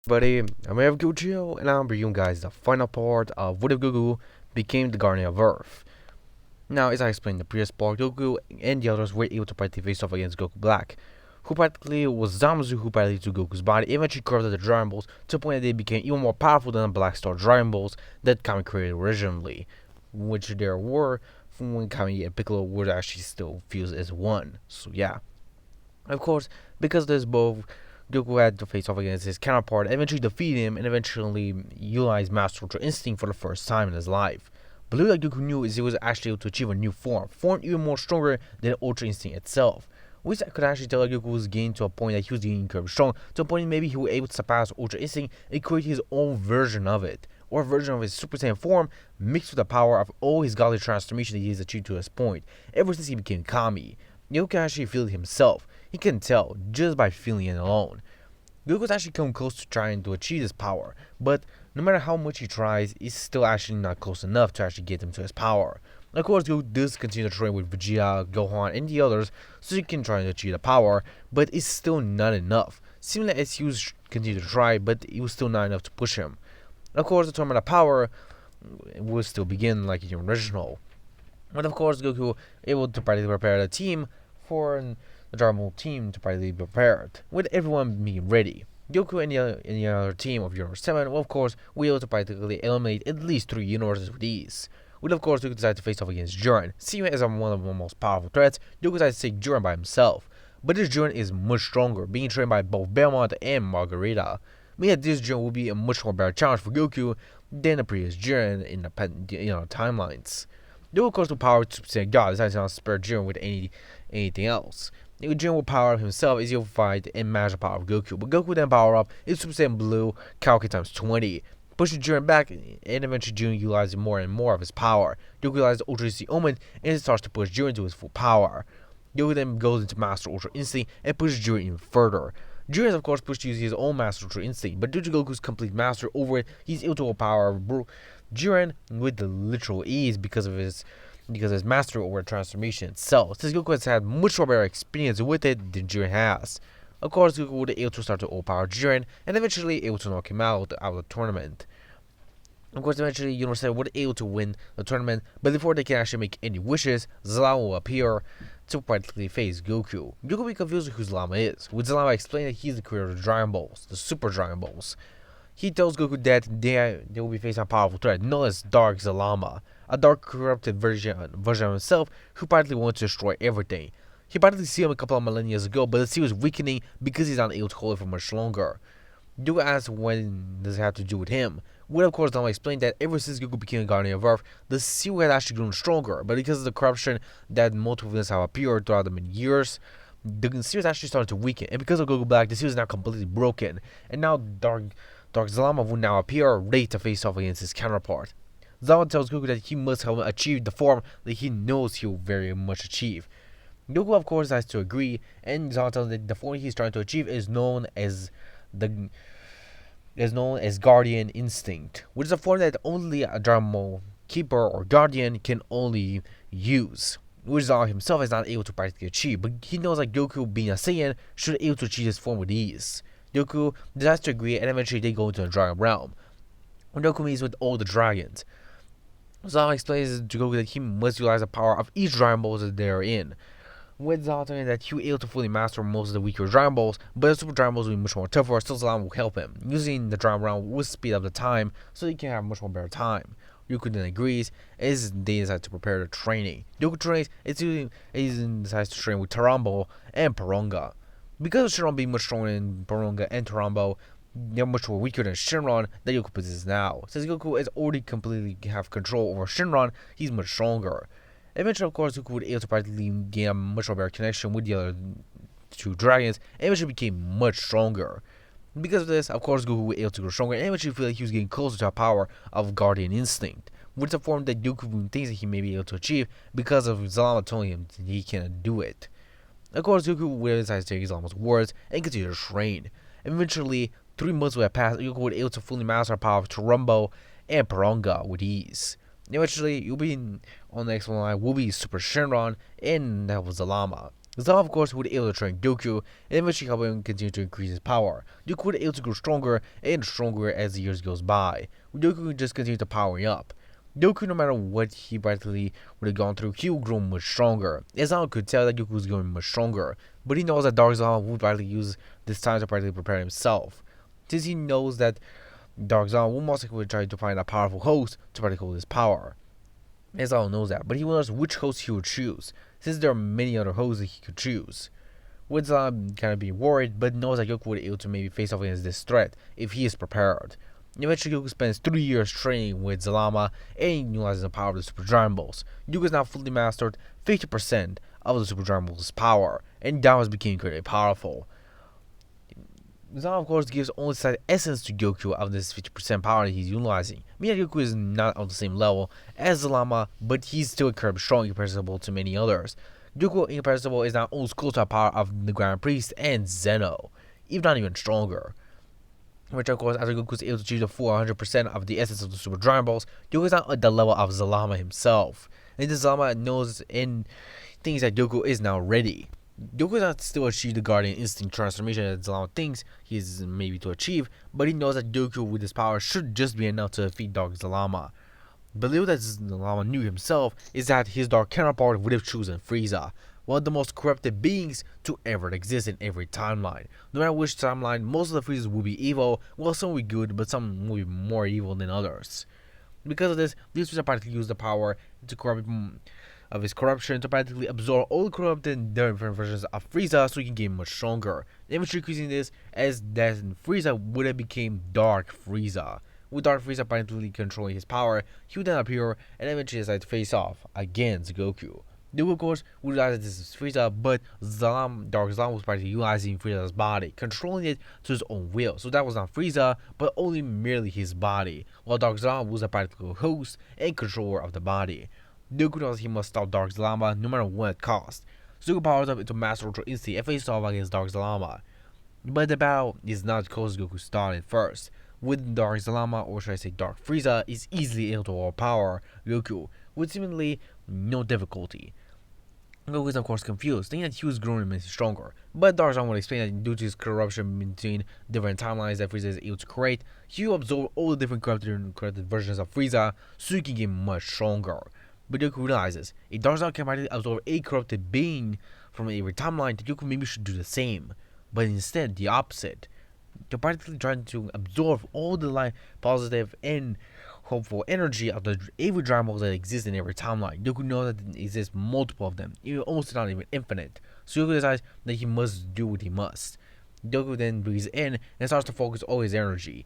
Buddy, I'm Goku, and I'm bringing you guys the final part of what if Goku became the Guardian of Earth. Now, as I explained in the previous part, Goku and the others were able to practically face off against Goku Black, who practically was Zamasu who practically took Goku's body, eventually carved out the Dragon Balls to the point that they became even more powerful than the Black Star Dragon Balls that Kami created originally, which there were from when Kami and Piccolo were actually still fused as one. So yeah. Of course, because there's both, Goku had to face off against his counterpart, eventually defeat him, and eventually utilize Master Ultra Instinct for the first time in his life. But little that Goku knew is he was actually able to achieve a new form even more stronger than Ultra Instinct itself. Which I could actually tell that Goku was getting to a point that he was getting incredibly strong, to a point that maybe he was able to surpass Ultra Instinct and create his own version of it, or a version of his Super Saiyan form mixed with the power of all his godly transformation that he has achieved to this point, ever since he became Kami. Goku can actually feel it himself. He can tell just by feeling it alone. Goku's actually come close to trying to achieve this power, but no matter how much he tries, he's still actually not close enough to actually get him to his power. Of course, Goku does continue to train with Vegeta, Gohan, and the others so he can try to achieve the power, but it's still not enough. Seemingly as he was continue to try, but it was still not enough to push him. Of course, the tournament of power will still begin like the original. But of course, Goku able to practically prepare the team for the Dragon Ball team to practically be prepared, with everyone being ready. Goku and the other team of Universe 7 will, of course, be able to practically eliminate at least 3 universes with ease. With, of course, Goku decided to face off against Jiren. Seeing as one of the most powerful threats, Goku decided to take Jiren by himself. But this Jiren is much stronger, being trained by both Belmont and Margarita. Meaning that this Jiren will be a much more better challenge for Goku than the previous Jiren in the timelines. Goku goes to power to say God decides not to spare Jiren with anything else. Jiren will power up himself as he'll fight and match the power of Goku. But Goku then power up is Super Saiyan Blue Kaioken times 20. Pushing Jiren back and eventually Jiren utilizes more and more of his power. Goku utilizes Ultra Instinct Omen and starts to push Jiren to his full power. Goku then goes into Master Ultra Instinct and pushes Jiren even further. Jiren is of course pushed to use his own Master Ultra Instinct, but due to Goku's complete mastery over it, he's able to overpower Jiren with the literal ease because of his mastery over transformation itself, since Goku has had much more better experience with it than Jiren has. Of course, Goku would be able to start to overpower Jiren and eventually able to knock him out of the tournament. Of course, eventually, Universe 7 would be able to win the tournament, but before they can actually make any wishes, Zalama will appear to practically face Goku. Goku will be confused with who Zalama is, with Zalama explaining that he's the creator of the Dragon Balls, the Super Dragon Balls. He tells Goku that they will be facing a powerful threat known as Dark Zalama, a dark corrupted version of himself who practically wants to destroy everything. He practically see him a couple of millennia ago, but the sea was weakening because he's unable to hold it for much longer. Goku asks when does it have to do with him. Well, of course, Zalama explained that ever since Goku became a Guardian of Earth, the seal had actually grown stronger, but because of the corruption that multiple villains have appeared throughout the many years, the seal is actually starting to weaken, and because of Goku Black, the seal is now completely broken, and now Dark Zalama will now appear ready to face off against his counterpart. Zalama tells Goku that he must help him achieve the form that he knows he will very much achieve. Goku, of course, has to agree, and Zalama tells him that the form he's trying to achieve is known as Guardian Instinct, which is a form that only a Dragon Ball Keeper or Guardian can only use, which Zalama himself is not able to practically achieve, but he knows that Goku, being a Saiyan, should be able to achieve this form with ease. Goku decides to agree, and eventually they go into the Dragon Realm. When Goku meets with all the dragons, Zalama explains to Goku that he must utilize the power of each Dragon Ball that they are in. With Zalama telling that he will be able to fully master most of the weaker Dragon Balls, but the Super Dragon Balls will be much more tougher, so Zalama will help him. Using the Dragon Realm will speed up the time, so he can have much more better time. Goku then agrees, as they decide to prepare the training. Goku trains, and decides to train with Tarambo and Paronga. Because of Shenron being much stronger than Paronga and Tarambo, they're much more weaker than Shenron that Goku possesses now. Since Goku has already completely have control over Shenron, he's much stronger. Eventually, of course, Goku would be able to practically gain a much more better connection with the other two dragons, and eventually became much stronger. Because of this, of course, Goku was able to grow stronger, and eventually feel like he was getting closer to the power of Guardian Instinct, which is a form that Goku thinks that he may be able to achieve because of Zalama telling him that he cannot do it. Of course, Goku will decide to take Zalama's words and continue to train. Eventually, 3 months will have passed, and Goku will be able to fully master the power of Tarambo and Paronga with ease. Eventually, you'll be on the next one line will be Super Shenron, and that was Zalama. Zama, of course, would be able to train Goku and eventually help him continue to increase his power. Goku would be able to grow stronger and stronger as the years goes by. Goku would just continue to power up. Goku, no matter what he practically would have gone through, he would grow much stronger. Zama could tell that Goku was growing much stronger, but he knows that Dark Zama would practically use this time to practically prepare himself. Since he knows that Dark Zama will most likely try to find a powerful host to practically hold his power. Zama knows that, but he wonders which host he would choose, since there are many other hosts that he could choose. With Zama kind of being worried, but knows that Goku would be able to maybe face off against this threat if he is prepared. Eventually, Goku spends 3 years training with Zalama and utilizing the power of the Super Dragon Balls. Goku has now fully mastered 50% of the Super Dragon Balls' power, and that was becoming incredibly powerful. Zama, of course, gives only slight essence to Goku of this 50% power that he's utilizing. Meaning Goku is not on the same level as Zalama, but he's still incredibly strong and comparable to many others. Goku Impressible is now almost close to the power of the Grand Priest and Zeno, if not even stronger. Which, of course, after Goku is able to achieve the full 100% of the essence of the Super Dragon Balls, Goku is now at the level of Zalama himself. And this Zalama knows and thinks that Goku is now ready. Goku has not still achieved the Guardian Instinct transformation that Zalama thinks he is maybe to achieve, but he knows that Goku with his power should just be enough to defeat Dark Zalama. But little that Zalama knew himself is that his dark counterpart would have chosen Frieza, one of the most corrupted beings to ever exist in every timeline. No matter which timeline, most of the Friezas will be evil, while some will be good, but some will be more evil than others. Because of this, these Frieza practically use the power to corrupt of his corruption to practically absorb all the corrupted different versions of Frieza so he can get much stronger. Eventually increasing this as that Frieza would have become Dark Frieza. With Dark Frieza practically controlling his power, he would then appear and eventually decide to face off against Goku. Goku, of course, would realize that this is Frieza, but Dark Zalama was practically utilizing Frieza's body, controlling it to his own will. So that was not Frieza, but only merely his body, while Dark Zalama was a practical host and controller of the body. Goku knows he must stop Dark Zalama no matter what it costs. So Goku powers up into Master Ultra Instinct and faces off against Dark Zalama. But the battle is not close as Goku started first. With Dark Zalama, or should I say Dark Frieza, is easily able to overpower Goku, with seemingly no difficulty. Goku is of course confused, thinking that he was growing immensely stronger, but Dark Zalama will explain that due to his corruption between different timelines that Frieza is able to create, he will absorb all the different corrupted versions of Frieza, so he can get much stronger. But Goku realizes, if Dark Zalama can practically absorb a corrupted being from every timeline, that Goku maybe should do the same, but instead the opposite. They're practically trying to absorb all the positive and hopeful energy of the every Dragon Balls that exist in every timeline. Goku knows that there exists multiple of them, almost not even infinite. So Goku decides that he must do what he must. Goku then breathes in and starts to focus all his energy.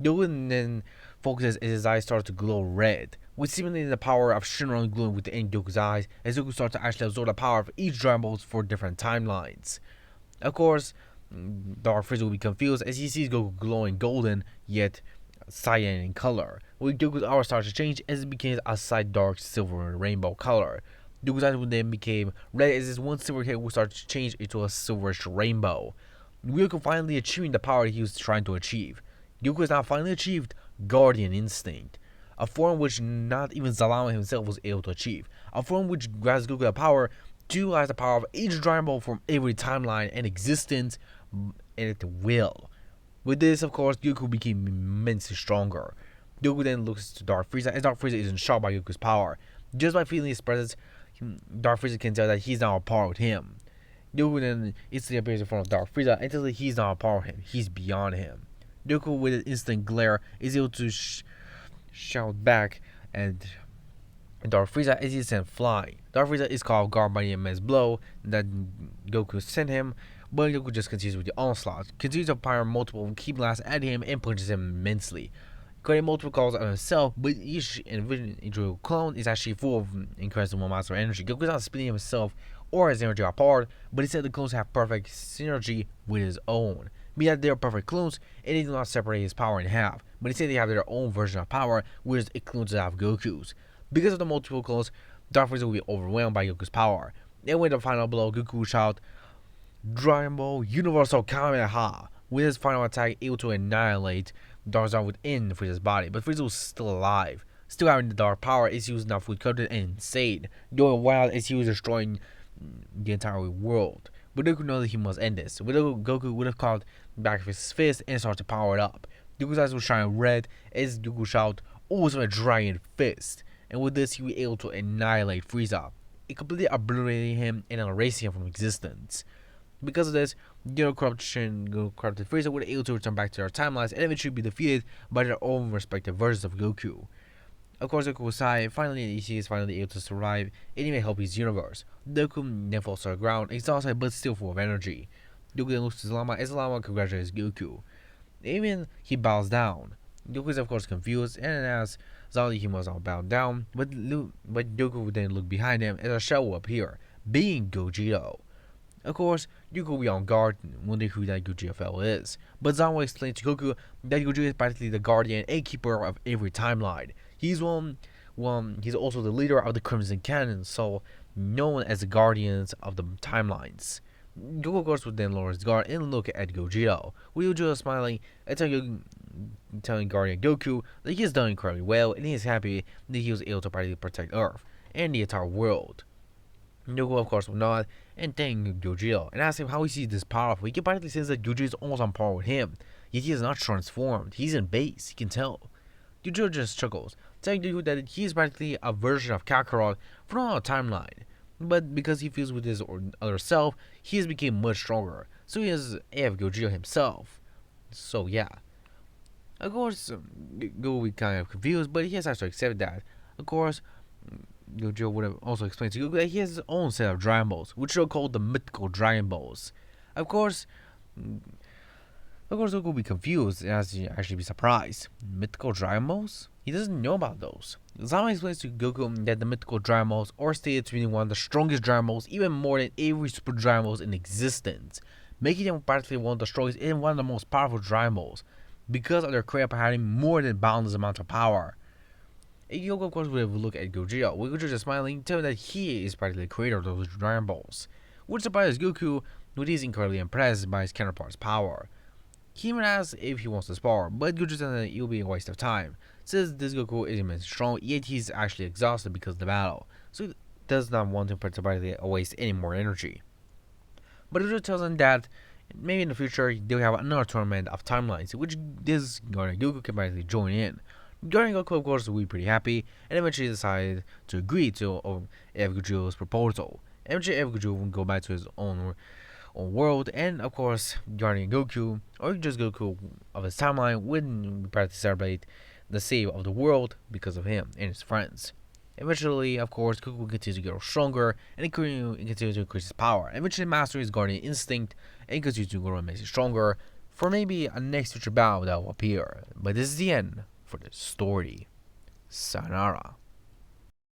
Goku then focuses as his eyes start to glow red, with seemingly the power of Shinron glowing within Goku's eyes, as Goku starts to actually absorb the power of each Dragon Ball for different timelines. Of course, Dark Frieza will be confused as he sees Goku glowing golden, yet cyan in color. With Goku's aura starts to change as it becomes a side dark silver rainbow color. Goku's eyes will then become red as his one silver hair will start to change into a silverish rainbow. Goku finally achieving the power he was trying to achieve. Goku has now finally achieved Guardian Instinct, a form which not even Zalama himself was able to achieve, a form which grants Goku the power to utilize the power of each Dragon Ball from every timeline and existence at will. With this, of course, Goku became immensely stronger. Goku then looks to Dark Frieza, as Dark Frieza is in shock by Goku's power. Just by feeling his presence, Dark Frieza can tell that he's now a part with him. Goku then instantly appears in front of Dark Frieza and tells that he's not a part with him, he's beyond him. Goku, with an instant glare, is able to shout back and Dark Frieza as he sent flying. Dark Frieza is caught off guard by the immense blow that Goku sent him, but Goku just continues with the onslaught, continues to fire multiple key blasts at him and punches him immensely, creating multiple calls on himself, but each individual clone is actually full of incredible amounts of energy. Goku is not splitting himself or his energy apart, but instead the clones have perfect synergy with his own. Meaning that they are perfect clones and they do not separate his power in half, but instead they have their own version of power, whereas it clones have Goku's. Because of the multiple clones, Dark Frieza will be overwhelmed by Goku's power. And with the final blow, Goku will shout, Dragon Ball Universal Kamehameha, with his final attack able to annihilate Dark Zalama within Frieza's body, but Frieza was still alive. Still having the dark power as he was now fully coated and insane, going wild as he was destroying the entire world. But Goku knew that he must end this. With Goku would have caught back of his fist and started to power it up. Goku's eyes would shine red as Goku shout, "Also a giant fist!" And with this, he was able to annihilate Frieza. It completely obliterated him and erasing him from existence. Because of this, corrupted Frieza were able to return back to their timelines and eventually be defeated by their own respective versions of Goku. Of course, Goku was high, and finally he is finally able to survive and even help his universe. Goku then falls to the ground, exhausted but still full of energy. Goku then looks to Zalama as Zalama congratulates Goku. Even he bows down. Goku is of course confused and asks Zali he must not bow down, but Goku would then look behind him as a shadow will appear, being Gogeta. Of course, Goku will be on guard and wonder who that Gogeta fellow is. But Zan will explain to Goku that Gogeta is practically the guardian and keeper of every timeline. He's he's also the leader of the Crimson Cannon, so known as the Guardians of the Timelines. Goku of course would then lower his guard and look at Gogeta, with Gogeta smiling and telling Guardian Goku that he has done incredibly well and he is happy that he was able to protect Earth and the entire world. Goku of course will nod and thank Gogeta and ask him how he sees this powerful. He can practically sense that Gogeta is almost on par with him, yet he is not transformed. He's in base, he can tell. Gogeta just chuckles, telling Goku that he is practically a version of Kakarot from another timeline. But because he feels with his other self, he has become much stronger. So he is AF Gogeta himself. So yeah. Of course, Goku will be kind of confused, but he has to accept that. Of course, Gogeta would have also explained to Goku that he has his own set of Dragon Balls, which are called the Mythical Dragon Balls. Of course, Goku will be confused and has to actually be surprised. Mythical Dragon Balls? He doesn't know about those. Zama explains to Goku that the Mythical Dragon Balls are stated to be one of the strongest Dragon Balls, even more than every Super Dragon Balls in existence, making them practically one of the strongest and one of the most powerful Dragon Balls, because of their creator having more than boundless amount of power. Goku of course would have a look at Gogeta, with Gogeta smiling, telling that he is practically the creator of those Dragon Balls, which surprises Goku, who is incredibly impressed by his counterpart's power. He even asks if he wants to spar, but Gogeta says that it will be a waste of time, says this Goku is immensely strong, yet he's actually exhausted because of the battle, so he does not want to practically waste any more energy. But Gogeta tells him that maybe in the future they'll have another tournament of timelines, which this Guardian Goku can practically join in. Guardian Goku of course will be pretty happy, and eventually decide to agree to F Gogeta's proposal. Eventually F Gogeta will go back to his own world, and of course Guardian Goku, or just Goku of his timeline, would practically celebrate the save of the world because of him and his friends. Eventually, of course, Goku will continue to get stronger and continue to increase his power. Eventually master his Guardian Instinct and continue to grow immensely stronger for maybe a next future battle that will appear. But this is the end for the story. Sayonara.